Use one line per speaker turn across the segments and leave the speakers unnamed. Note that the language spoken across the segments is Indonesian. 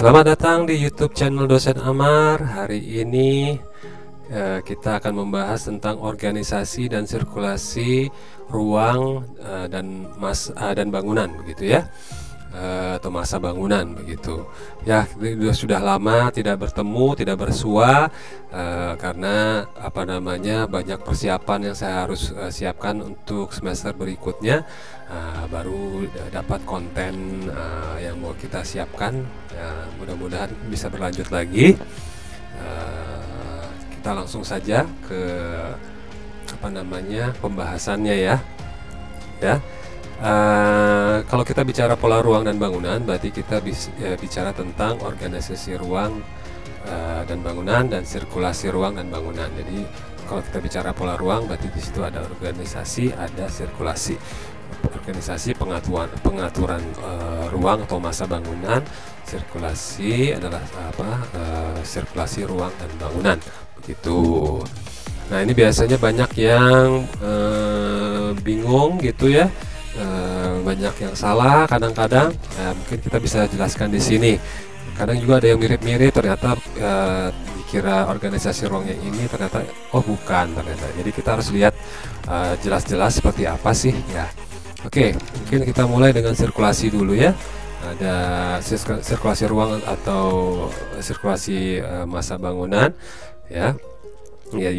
Selamat datang di YouTube channel Dosen Amar. Hari ini kita akan membahas tentang organisasi dan sirkulasi ruang dan bangunan, begitu ya, atau masa bangunan, begitu ya. Sudah lama tidak bertemu, tidak bersua, karena banyak persiapan yang saya harus siapkan untuk semester berikutnya. Baru dapat konten yang mau kita siapkan, mudah-mudahan bisa berlanjut lagi. Kita langsung saja ke pembahasannya ya. Kalau kita bicara pola ruang dan bangunan, berarti kita bicara tentang organisasi ruang dan bangunan dan sirkulasi ruang dan bangunan. Jadi kalau kita bicara pola ruang, berarti di situ ada organisasi, ada sirkulasi. Organisasi pengaturan ruang atau masa bangunan, sirkulasi adalah sirkulasi ruang dan bangunan, begitu. Nah, ini biasanya banyak yang bingung gitu ya, banyak yang salah kadang-kadang. Mungkin kita bisa jelaskan di sini. Kadang juga ada yang mirip-mirip, ternyata dikira organisasi ruang yang ini, ternyata bukan ternyata. Jadi kita harus lihat jelas-jelas seperti apa sih ya. Oke, mungkin kita mulai dengan sirkulasi dulu ya. Ada sirkulasi ruang atau sirkulasi masa bangunan ya. Ya,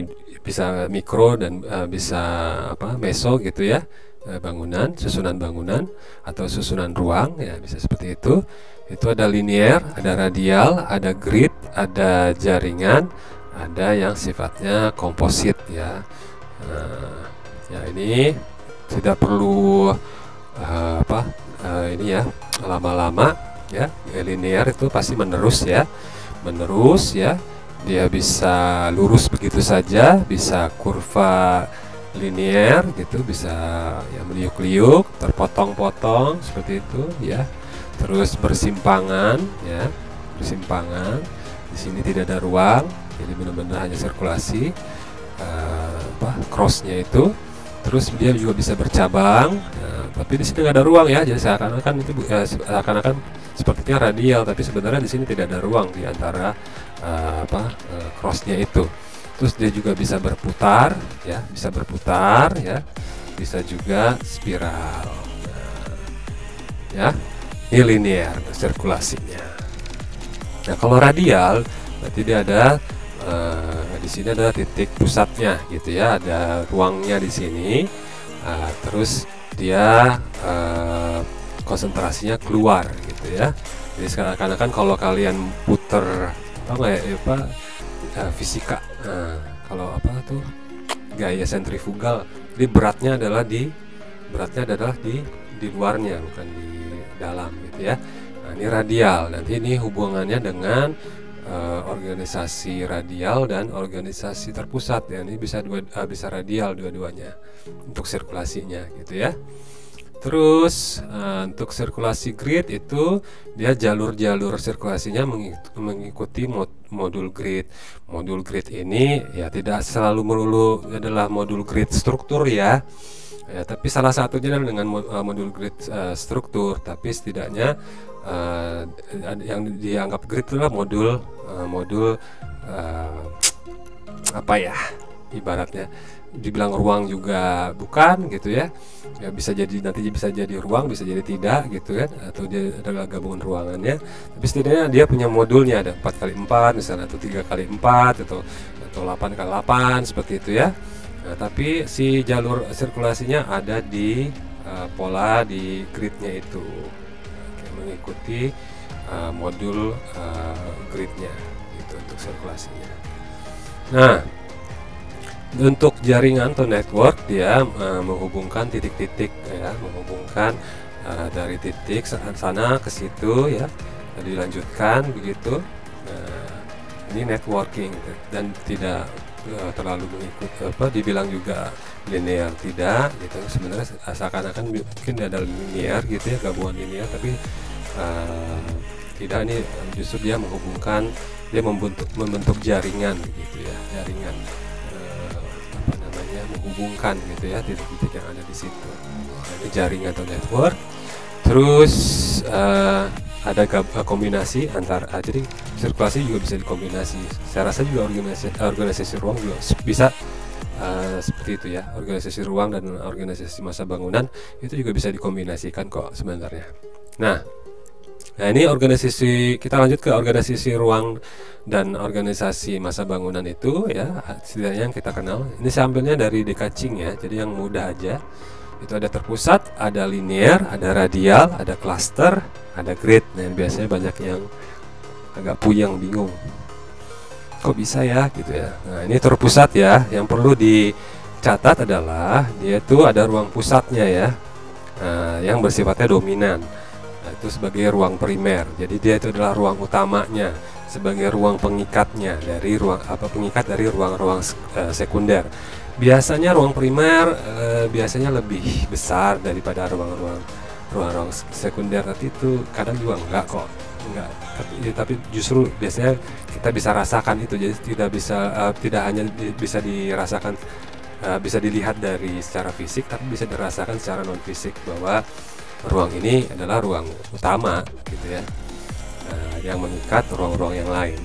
bisa mikro dan bisa meso gitu ya. Susunan bangunan atau susunan ruang ya, bisa seperti itu. Itu ada linear, ada radial, ada grid, ada jaringan, ada yang sifatnya komposit ya. Ya, ini tidak perlu ini ya lama-lama ya. Linear itu pasti menerus ya, dia bisa lurus begitu saja, bisa kurva linear gitu, bisa ya meliuk-liuk, terpotong-potong seperti itu ya. Terus bersimpangan ya, di sini tidak ada ruang, jadi benar-benar hanya sirkulasi crossnya itu. Terus dia juga bisa bercabang, tapi di sini nggak ada ruang ya. Jadi seakan-akan itu seakan-akan sepertinya radial, tapi sebenarnya di sini tidak ada ruang di antara crossnya itu. Terus dia juga bisa berputar ya, bisa juga spiral. Ya, ini linear sirkulasinya. Nah, kalau radial berarti dia ada di sini ada titik pusatnya gitu ya, ada ruangnya di sini. Terus dia konsentrasinya keluar gitu ya. Jadi seakan-akan kalau kalian puter fisika, kalau gaya sentrifugal, jadi beratnya adalah di luarnya, bukan di dalam gitu ya. Nah, ini radial. Nanti ini hubungannya dengan organisasi radial dan organisasi terpusat ya. Ini bisa radial dua-duanya untuk sirkulasinya gitu ya. Terus untuk sirkulasi grid itu dia jalur-jalur sirkulasinya mengikuti modul grid. Modul grid ini ya tidak selalu melulu adalah modul grid struktur ya. Tapi salah satunya adalah dengan modul grid struktur, tapi setidaknya yang dianggap grid itulah modul ibaratnya dibilang ruang juga bukan gitu ya. Ya bisa jadi, nanti bisa jadi ruang, bisa jadi tidak gitu kan, atau dia adalah gabungan ruangannya. Tapi setidaknya dia punya modulnya, ada 4x4 misalnya, atau 3x4 atau 8x8 seperti itu ya. Nah, tapi si jalur sirkulasinya ada di pola di gridnya itu, mengikuti modul gridnya itu untuk sirkulasinya. Nah, untuk jaringan atau network dia menghubungkan titik-titik ya, menghubungkan dari titik sana ke situ ya, dilanjutkan begitu. Ini networking dan tidak terlalu mengikut dibilang juga linear, tidak gitu. Sebenarnya seakan-akan mungkin ada linear gitu ya, gabungan linear, tapi tidak. Ini justru dia menghubungkan, dia membentuk jaringan gitu ya, jaringan menghubungkan gitu ya titik-titik yang ada di situ. Nah, ini jaringan atau network. Terus kombinasi antar jadi sirkulasi juga bisa dikombinasi. Saya rasa juga organisasi ruang juga bisa seperti itu ya. Organisasi ruang dan organisasi masa bangunan itu juga bisa dikombinasikan kok sebenarnya. Nah ini organisasi, kita lanjut ke organisasi ruang dan organisasi masa bangunan itu ya, setidaknya yang kita kenal. Ini saya ambilnya dari Dekaching ya, jadi yang mudah aja. Itu ada terpusat, ada linear, ada radial, ada cluster, ada grid. Nah biasanya banyak yang agak puyeng, bingung, kok bisa ya gitu ya. Nah ini terpusat ya, yang perlu dicatat adalah dia itu ada ruang pusatnya ya, yang bersifatnya dominan. Nah, itu sebagai ruang primer, jadi dia itu adalah ruang utamanya sebagai ruang pengikatnya dari pengikat dari ruang-ruang sekunder. Biasanya ruang primer biasanya lebih besar daripada ruang-ruang sekunder, tapi itu kadang juga enggak kok, enggak. Tapi justru biasanya kita bisa rasakan itu, jadi tidak hanya bisa dirasakan, bisa dilihat dari secara fisik, tapi bisa dirasakan secara non fisik bahwa ruang ini adalah ruang utama gitu ya, yang mengikat ruang-ruang yang lain.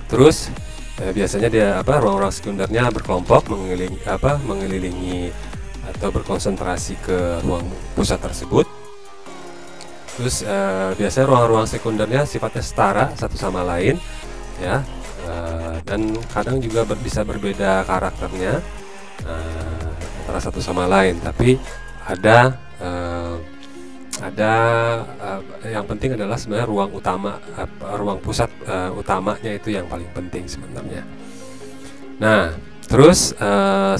Terus biasanya dia ruang-ruang sekundernya berkelompok mengelilingi atau berkonsentrasi ke ruang pusat tersebut. Terus biasanya ruang-ruang sekundernya sifatnya setara satu sama lain ya, dan kadang juga bisa berbeda karakternya antara satu sama lain, tapi ada yang penting adalah sebenarnya ruang utama, ruang pusat utamanya itu yang paling penting sebenarnya. Nah terus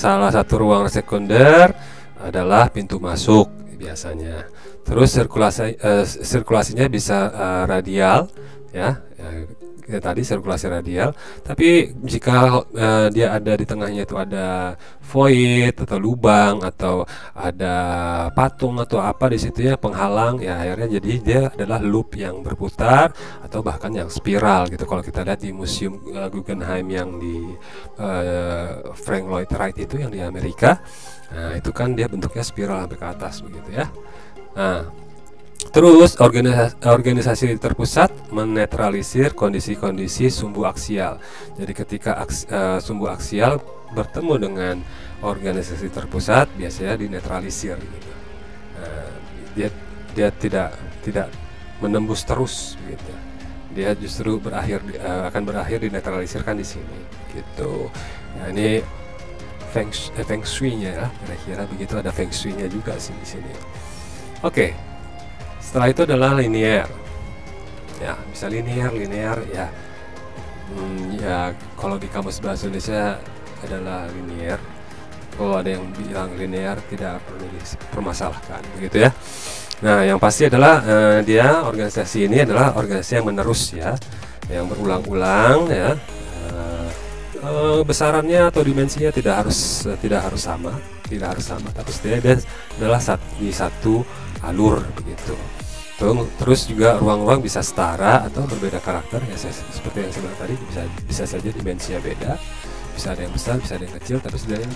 salah satu ruang sekunder adalah pintu masuk biasanya. Terus sirkulasinya bisa radial ya, tadi sirkulasi radial. Tapi jika dia ada di tengahnya itu ada void atau lubang atau ada patung atau apa di situ ya, penghalang ya, akhirnya jadi dia adalah loop yang berputar atau bahkan yang spiral gitu. Kalau kita lihat di museum Guggenheim yang di Frank Lloyd Wright itu yang di Amerika, nah itu kan dia bentuknya spiral sampai ke atas begitu ya. Nah terus organisasi terpusat menetralisir kondisi-kondisi sumbu aksial. Jadi ketika sumbu aksial bertemu dengan organisasi terpusat, biasanya dinetralisir gitu. Dia tidak menembus terus gitu. Dia justru akan berakhir dinetralisirkan di sini gitu. Nah, ini feng shui-nya ya, kira-kira begitu. Ada feng shui-nya juga sih di sini. Oke. Setelah itu adalah linear ya, bisa linear ya. Ya kalau di kamus bahasa Indonesia adalah linear. Kalau ada yang bilang linear tidak perlu dipermasalahkan begitu ya. Nah yang pasti adalah dia organisasi ini adalah organisasi yang menerus ya, yang berulang-ulang ya. Besarannya atau dimensinya tidak harus sama, tapi dia adalah di satu alur begitu. Terus juga ruang-ruang bisa setara atau berbeda karakter ya, seperti yang saya bilang tadi, bisa saja dimensinya beda, bisa ada yang besar, bisa ada yang kecil, tapi sebenarnya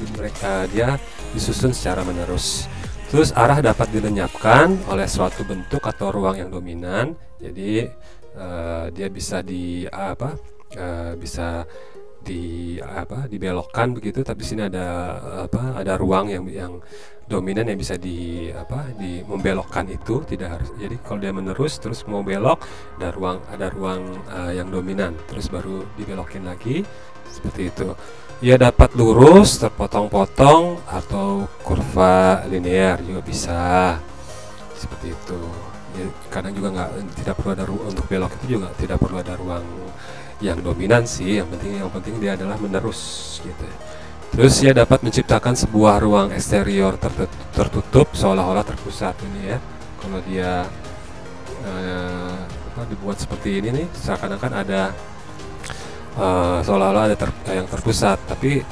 dia disusun secara menerus. Terus arah dapat dilenyapkan oleh suatu bentuk atau ruang yang dominan, jadi dia bisa dibelokkan begitu, tapi sini ada ruang yang dominan yang bisa membelokkan itu, tidak harus. Jadi kalau dia menerus terus mau belok, ada ruang yang dominan, terus baru dibelokin lagi seperti itu. Ia dapat lurus, terpotong-potong, atau kurva linear juga bisa seperti itu. Ya, kadang juga tidak perlu ada ruang untuk belok, itu juga tidak perlu ada ruang yang dominan sih. Yang penting dia adalah menerus gitu. Terus ia dapat menciptakan sebuah ruang eksterior tertutup seolah-olah terpusat ini ya. Kalau dia dibuat seperti ini nih, seakan-akan ada seolah-olah ada yang terpusat. Tapi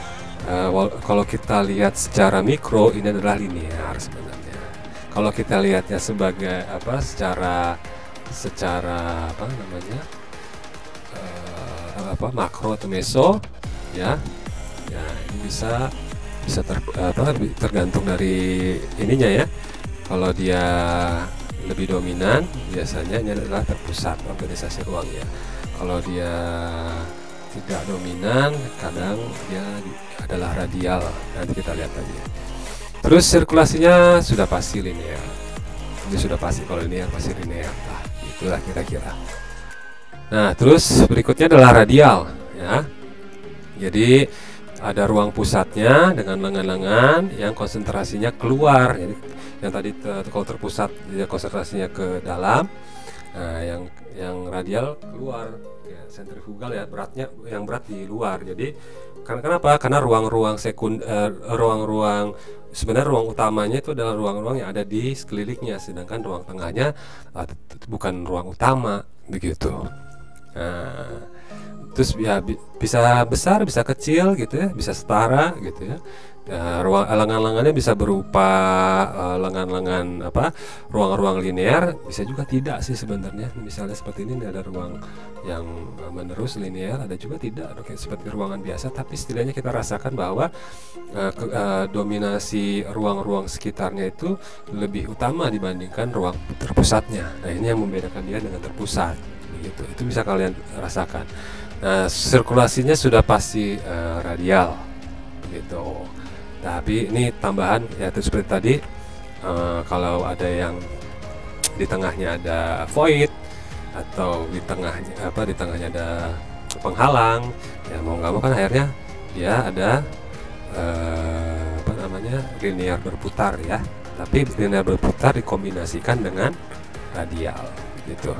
kalau kita lihat secara mikro, ini adalah linear sebenarnya. Kalau kita lihatnya sebagai secara makro atau meso ya ini bisa tergantung dari ininya ya. Kalau dia lebih dominan, biasanya ini adalah terpusat organisasi ruangnya. Kalau dia tidak dominan, kadang dia adalah radial. Nanti kita lihat aja. Terus sirkulasinya sudah pasti linear. Ini sudah pasti, kalau linear pasti linear. Nah, itulah kira-kira. Nah, terus berikutnya adalah radial, ya. Jadi ada ruang pusatnya dengan lengan-lengan yang konsentrasinya keluar. Jadi yang tadi kalau terpusat dia konsentrasinya ke dalam, nah yang radial keluar, ya, sentrifugal ya, beratnya yang berat di luar. Jadi kenapa? Karena ruang-ruang ruang-ruang sebenarnya ruang utamanya itu adalah ruang-ruang yang ada di sekelilingnya, sedangkan ruang tengahnya bukan ruang utama begitu. Nah, terus ya bisa besar, bisa kecil gitu ya, bisa setara gitu ya. Ruang lengan-lengannya bisa berupa lengan-lengan ruang-ruang linear, bisa juga tidak sih sebenarnya. Misalnya seperti ini ada ruang yang menerus linear, ada juga tidak, seperti ruangan biasa. Tapi setidaknya kita rasakan bahwa dominasi ruang-ruang sekitarnya itu lebih utama dibandingkan ruang terpusatnya. Nah, ini yang membedakan dia dengan terpusat. Gitu. Itu bisa kalian rasakan. Nah, sirkulasinya sudah pasti radial gitu. Tapi ini tambahan ya, itu seperti tadi, kalau ada yang di tengahnya ada void atau di tengahnya ada penghalang, ya mau nggak mau kan akhirnya dia ada linear berputar ya. Tapi linear berputar dikombinasikan dengan radial gitu.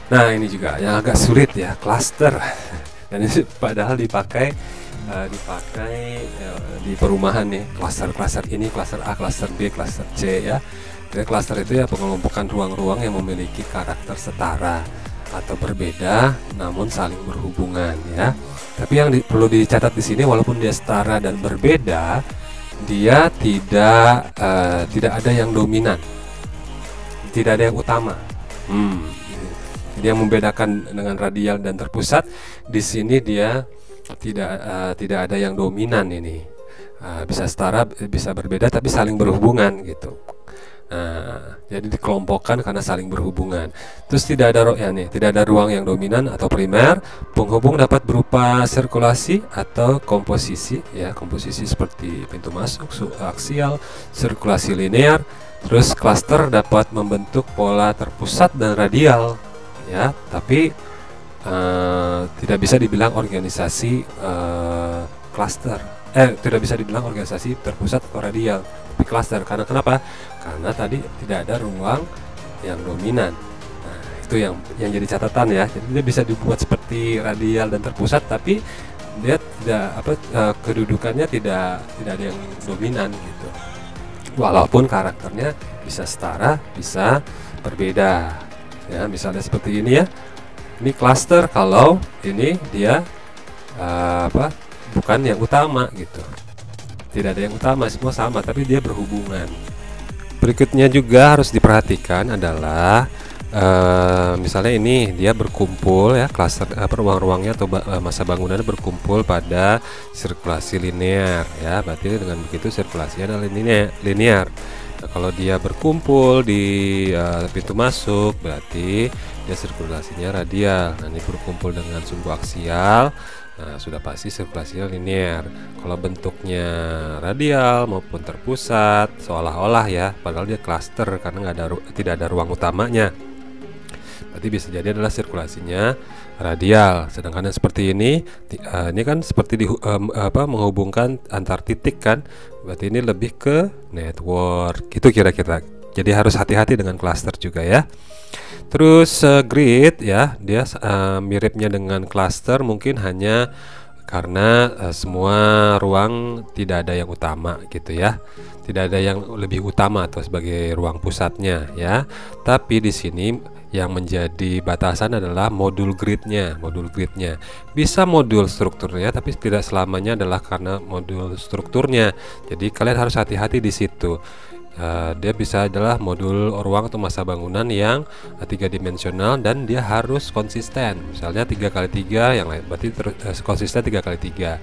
Nah ini juga yang agak sulit ya, cluster. Dan ini padahal dipakai di perumahan nih, cluster ini, cluster A, cluster B, cluster C ya. Jadi cluster itu ya pengelompokan ruang-ruang yang memiliki karakter setara atau berbeda namun saling berhubungan ya. Tapi yang perlu dicatat di sini, walaupun dia setara dan berbeda, dia tidak ada yang dominan, tidak ada yang utama. Jadi yang membedakan dengan radial dan terpusat di sini dia tidak ada yang dominan ini. Bisa setara, bisa berbeda, tapi saling berhubungan gitu. Jadi dikelompokkan karena saling berhubungan. Terus tidak ada ruang yang dominan atau primer. Penghubung dapat berupa sirkulasi atau komposisi ya, komposisi seperti pintu masuk, aksial, sirkulasi linear. Terus cluster dapat membentuk pola terpusat dan radial ya, tapi tidak bisa dibilang organisasi cluster. Tidak bisa dibilang organisasi terpusat atau radial, tapi cluster. Karena kenapa? Karena tadi tidak ada ruang yang dominan. Nah, itu yang jadi catatan ya. Jadi dia bisa dibuat seperti radial dan terpusat, tapi dia tidak kedudukannya tidak ada yang dominan gitu. Walaupun karakternya bisa setara, bisa berbeda. Ya, misalnya seperti ini ya. Ini cluster kalau ini dia bukan yang utama gitu. Tidak ada yang utama, semua sama, tapi dia berhubungan. Berikutnya juga harus diperhatikan adalah misalnya ini dia berkumpul ya, cluster ruang-ruangnya atau massa bangunannya berkumpul pada sirkulasi linear ya. Berarti dengan begitu sirkulasinya adalah linear. Nah, kalau dia berkumpul di pintu masuk, berarti dia sirkulasinya radial. Nah, ini berkumpul dengan sumbu aksial, nah sudah pasti sirkulasinya linear. Kalau bentuknya radial maupun terpusat, seolah-olah ya, padahal dia cluster karena tidak ada ruang utamanya. Berarti bisa jadi adalah sirkulasinya radial. Sedangkan yang seperti ini kan seperti menghubungkan antar titik kan. Berarti ini lebih ke network. Itu kira-kira. Jadi harus hati-hati dengan cluster juga ya. Terus grid ya, dia miripnya dengan cluster mungkin hanya karena semua ruang tidak ada yang utama gitu ya. Tidak ada yang lebih utama atau sebagai ruang pusatnya ya. Tapi di sini yang menjadi batasan adalah modul gridnya. Bisa modul strukturnya, tapi tidak selamanya adalah karena modul strukturnya. Jadi kalian harus hati-hati di situ. Dia bisa adalah modul ruang atau massa bangunan yang 3 dimensional dan dia harus konsisten. Misalnya 3x3, yang lain berarti konsisten 3x3.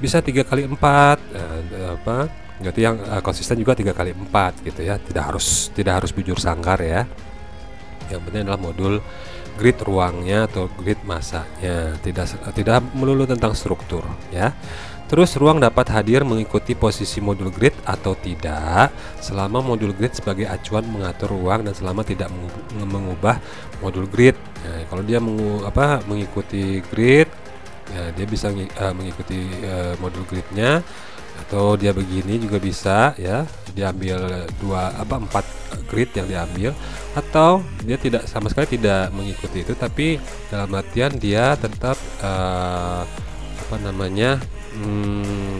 Bisa 3x4, berarti yang konsisten juga 3x4 gitu ya. Tidak harus bujur sangkar ya. Yang penting adalah modul grid ruangnya atau grid masanya, tidak melulu tentang struktur ya. Terus ruang dapat hadir mengikuti posisi modul grid atau tidak selama modul grid sebagai acuan mengatur ruang dan selama tidak mengubah modul grid. Nah, kalau dia mengikuti grid, ya, dia bisa mengikuti modul gridnya, atau dia begini juga bisa ya, diambil 4 grid yang diambil, atau dia tidak sama sekali tidak mengikuti itu, tapi dalam artian dia tetap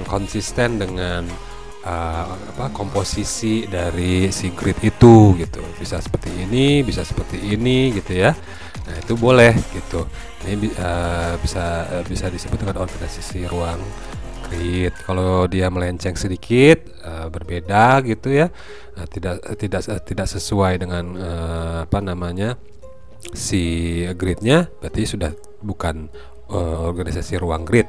konsisten dengan komposisi dari si grid itu gitu. Bisa seperti ini, bisa seperti ini gitu ya. Nah, itu boleh gitu. Ini bisa disebut dengan organisasi ruang grid. Kalau dia melenceng sedikit, berbeda gitu ya, tidak sesuai dengan si gridnya, berarti sudah bukan organisasi ruang grid.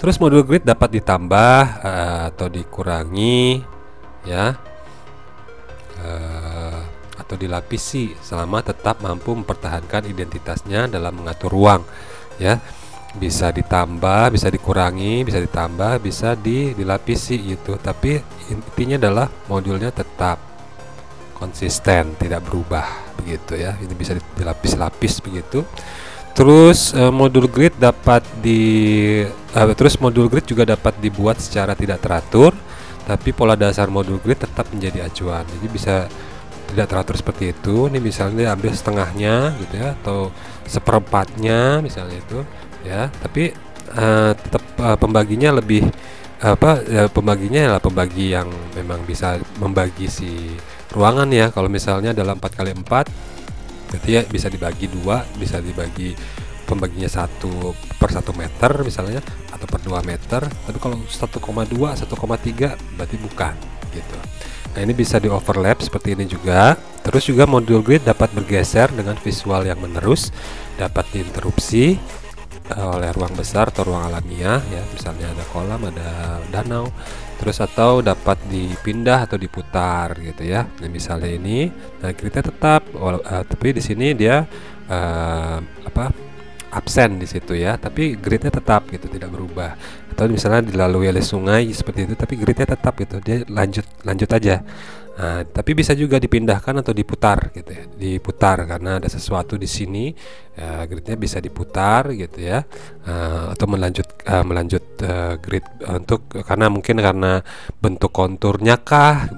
Terus modul grid dapat ditambah atau dikurangi ya, atau dilapisi selama tetap mampu mempertahankan identitasnya dalam mengatur ruang ya. Bisa ditambah, bisa dikurangi, bisa ditambah, bisa dilapisi gitu. Tapi intinya adalah modulnya tetap konsisten, tidak berubah begitu ya. Ini bisa dilapis-lapis begitu. Terus modul grid modul grid juga dapat dibuat secara tidak teratur, tapi pola dasar modul grid tetap menjadi acuan. Jadi bisa tidak teratur seperti itu. Ini misalnya ambil setengahnya gitu ya, atau seperempatnya misalnya itu ya. Tapi tetap pembaginya lebih pembaginya adalah pembagi yang memang bisa membagi si ruangan ya. Kalau misalnya dalam 4x4, berarti ya bisa dibagi 2, bisa dibagi pembaginya 1/1 meter misalnya, atau per 2 meter. Tapi kalau 1,2, 1,3 berarti bukan gitu. Nah, ini bisa di overlap seperti ini juga. Terus juga modul grid dapat bergeser dengan visual yang menerus, dapat diinterupsi oleh ruang besar atau ruang alamiah ya, misalnya ada kolam, ada danau. Terus atau dapat dipindah atau diputar gitu ya. Nah, misalnya ini, nah gridnya tetap, tapi di sini dia absen di situ ya, tapi gridnya tetap gitu, tidak berubah. Atau misalnya dilalui oleh sungai seperti itu, tapi gridnya tetap gitu, dia lanjut aja. Nah, tapi bisa juga dipindahkan atau diputar gitu ya, diputar karena ada sesuatu di sini, gridnya bisa diputar gitu ya, atau melanjut grid karena bentuk konturnya kah,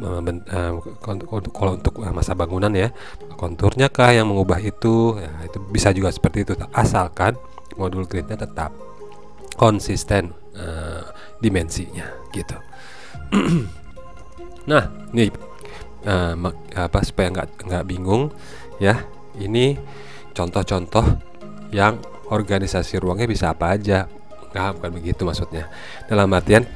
kalau untuk masa bangunan ya, konturnya kah yang mengubah itu ya, itu bisa juga seperti itu, asalkan modul gridnya tetap konsisten dimensinya gitu. Nah, nih supaya nggak bingung ya, ini contoh-contoh yang organisasi ruangnya bisa apa aja. Bukan begitu maksudnya. Dalam artian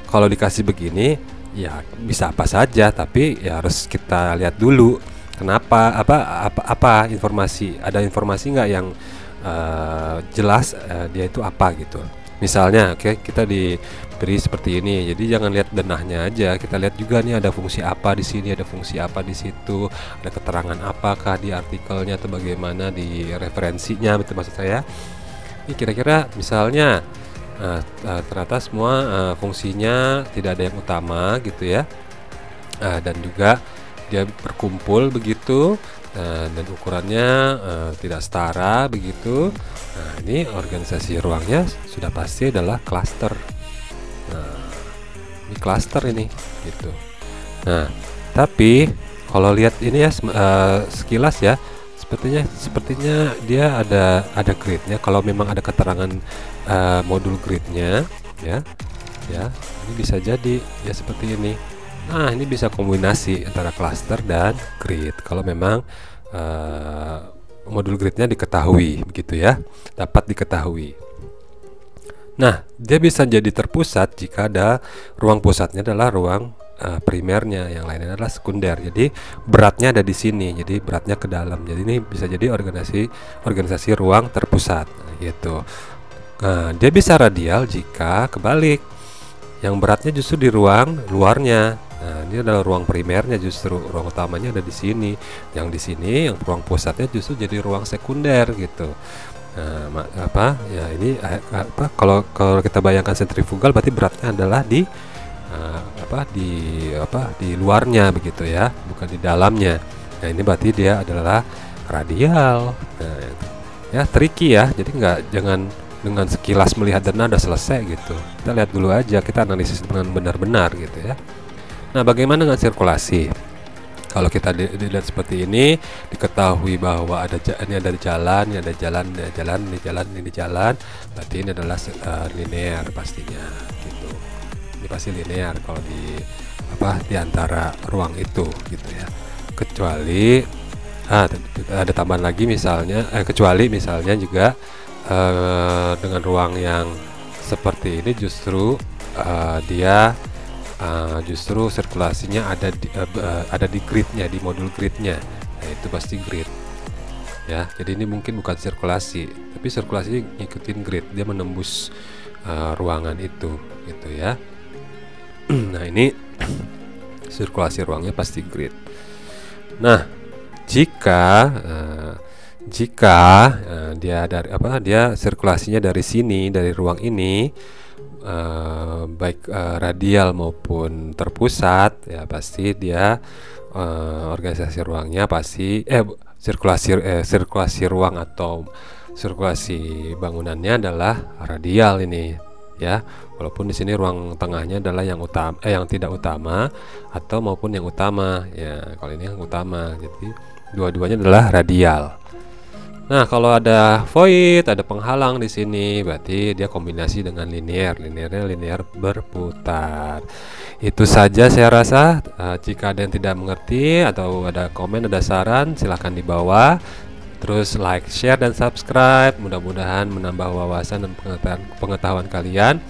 kalau dikasih begini ya bisa apa saja, tapi ya harus kita lihat dulu kenapa, apa informasi, ada informasi nggak yang jelas dia itu apa gitu. Misalnya kita diberi seperti ini, jadi jangan lihat denahnya aja, kita lihat juga nih ada fungsi apa di sini, ada fungsi apa di situ, ada keterangan apakah di artikelnya atau bagaimana di referensinya, betul maksud saya. Ini kira-kira misalnya ternyata semua fungsinya tidak ada yang utama gitu ya, dan juga dia berkumpul begitu, dan ukurannya tidak setara begitu. Nah, ini organisasi ruangnya sudah pasti adalah klaster. Nah, ini klaster ini gitu. Nah, tapi kalau lihat ini ya sekilas ya, sepertinya dia ada gridnya. Kalau memang ada keterangan modul gridnya ya, ini bisa jadi ya seperti ini. Nah, ini bisa kombinasi antara klaster dan grid kalau memang modul gridnya diketahui begitu ya, dapat diketahui. Nah, dia bisa jadi terpusat jika ada ruang pusatnya adalah ruang primernya, yang lainnya adalah sekunder. Jadi beratnya ada di sini, jadi beratnya ke dalam. Jadi ini bisa jadi organisasi ruang terpusat, gitu. Dia bisa radial jika kebalik, yang beratnya justru di ruang luarnya. Nah, ini adalah ruang primernya, justru ruang utamanya ada di sini. Yang di sini, yang ruang pusatnya justru jadi ruang sekunder, gitu. Ya ini kalau kita bayangkan sentrifugal, berarti beratnya adalah di di luarnya, begitu ya, bukan di dalamnya. Nah, ini berarti dia adalah radial. Nah, ya tricky ya. Jadi jangan dengan sekilas melihat dan udah selesai gitu. Kita lihat dulu aja, kita analisis dengan benar-benar gitu ya. Nah, bagaimana dengan sirkulasi? Kalau kita dilihat seperti ini, diketahui bahwa ini ada jalan, ini ada jalan, ini jalan, ini jalan, ini jalan, berarti ini adalah linear pastinya gitu. Ini pasti linear kalau di antara ruang itu gitu ya. Kecuali ada tambahan lagi, misalnya kecuali misalnya juga dengan ruang yang seperti ini justru dia justru sirkulasinya ada di gridnya, di modul gridnya. Nah, itu pasti grid ya. Jadi ini mungkin bukan sirkulasi, tapi sirkulasi ngikutin grid, dia menembus ruangan itu gitu ya. Nah, ini sirkulasi ruangnya pasti grid. Nah, jika dia sirkulasinya dari sini, dari ruang ini, baik radial maupun terpusat, ya pasti dia organisasi ruangnya pasti sirkulasi ruang atau sirkulasi bangunannya adalah radial ini ya. Walaupun di sini ruang tengahnya adalah yang tidak utama atau maupun yang utama ya. Kalau ini yang utama, jadi dua-duanya adalah radial. Nah, kalau ada void, ada penghalang di sini, berarti dia kombinasi dengan linear. Linearnya linear berputar. Itu saja saya rasa. Jika ada yang tidak mengerti atau ada komen, ada saran, silahkan di bawah. Terus like, share, dan subscribe. Mudah-mudahan menambah wawasan dan pengetahuan kalian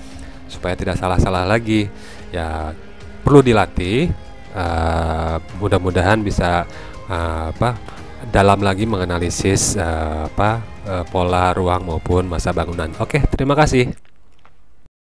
supaya tidak salah-salah lagi. Ya, perlu dilatih. Mudah-mudahan bisa dalam lagi menganalisis pola ruang maupun massa bangunan. Oke, terima kasih.